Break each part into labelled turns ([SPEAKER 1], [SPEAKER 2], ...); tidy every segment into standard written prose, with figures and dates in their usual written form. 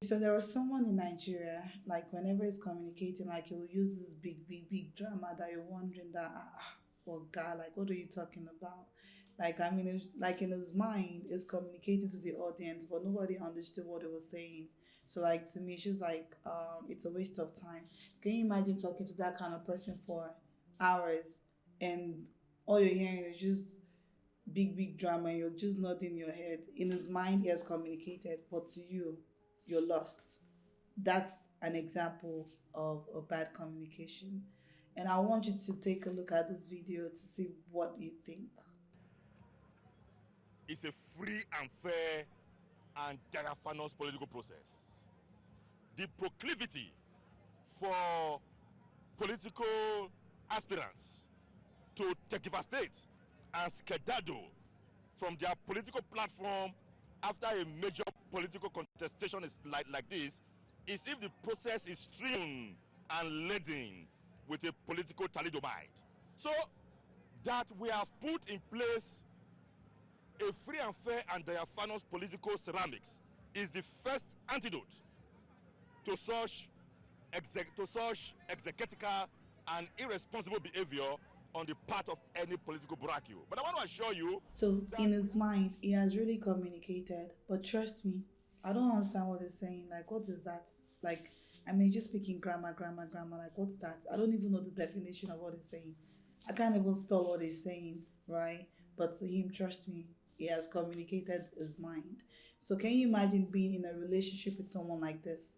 [SPEAKER 1] So there was someone in Nigeria, like whenever he's communicating, like he will use this big drama that you're wondering that, well, God, like what are you talking about? Like I mean, like in his mind, is communicating to the audience, but nobody understood what he was saying. So like to me, she's like, it's a waste of time. Can you imagine talking to that kind of person for hours, and all you're hearing is just big drama, and you're just nodding your head. In his mind, he has communicated, but to you, you're lost. That's an example of a bad communication. And I want you to take a look at this video to see what you think.
[SPEAKER 2] It's a free and fair and diaphanous political process. The proclivity for political aspirants to devastate and skedaddle from their political platform after a major political contestation is like this is if the process is strewn and laden with a political thalidomide. So that we have put in place a free and fair and diaphanous political ceramics is the first antidote to such exegetical and irresponsible behavior on the part of any political brachio. But I want to assure you
[SPEAKER 1] So, in his mind, he has really communicated, but trust me, I don't understand what he's saying. Like, what is that? Like, I mean, just speaking grammar. Like, what's that? I don't even know the definition of what he's saying. I can't even spell what he's saying, right? But to him, trust me, he has communicated his mind. So, can you imagine being in a relationship with someone like this?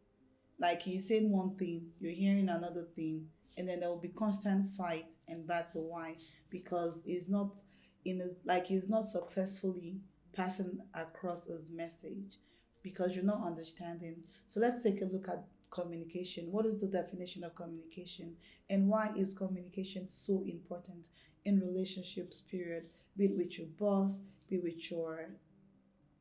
[SPEAKER 1] Like he's saying one thing, you're hearing another thing, and then there will be constant fight and battle. Why? Because he's not he's not successfully passing across his message because you're not understanding. So let's take a look at communication. What is the definition of communication, and why is communication so important in relationships? Period. Be it with your boss, be it with your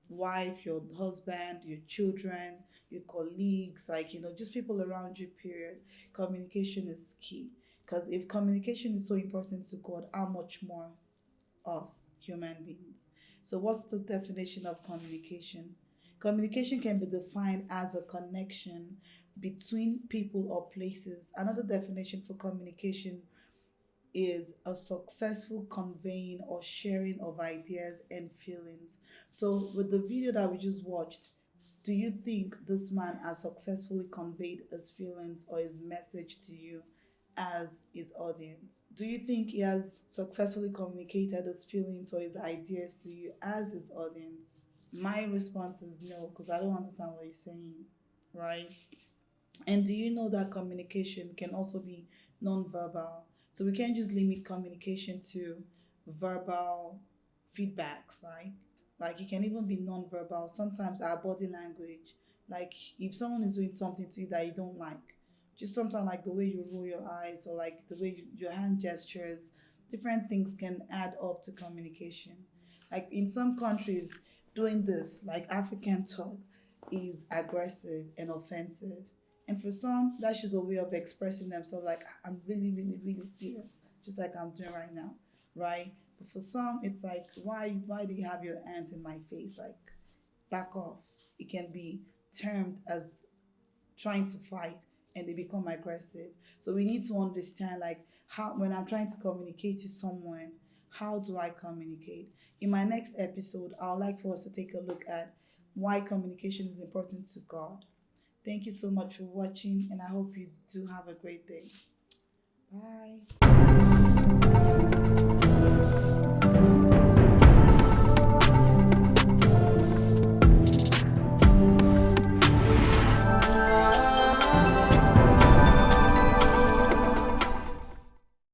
[SPEAKER 1] wife, your husband, your children, your colleagues, like, just people around you, period. Communication is key. Because if communication is so important to God, how much more us, human beings? So, what's the definition of communication? Communication can be defined as a connection between people or places. Another definition for communication is a successful conveying or sharing of ideas and feelings. So, with the video that we just watched, do you think this man has successfully conveyed his feelings or his message to you as his audience? Do you think he has successfully communicated his feelings or his ideas to you as his audience? My response is no, because I don't understand what he's saying, right? And do you know that communication can also be non-verbal? So we can't just limit communication to verbal feedbacks, right? Like it can even be non-verbal. Sometimes our body language, like if someone is doing something to you that you don't like, just sometimes like the way you roll your eyes or like the way your hand gestures, different things can add up to communication. Like in some countries, doing this, like African talk, is aggressive and offensive. And for some, that's just a way of expressing themselves like, I'm really serious, just like I'm doing right now, right? But for some, it's like, why do you have your hands in my face? Like, back off. It can be termed as trying to fight and they become aggressive. So we need to understand like how when I'm trying to communicate to someone, how do I communicate? In my next episode, I would like for us to take a look at why communication is important to God. Thank you so much for watching, and I hope you do have a great day. Bye.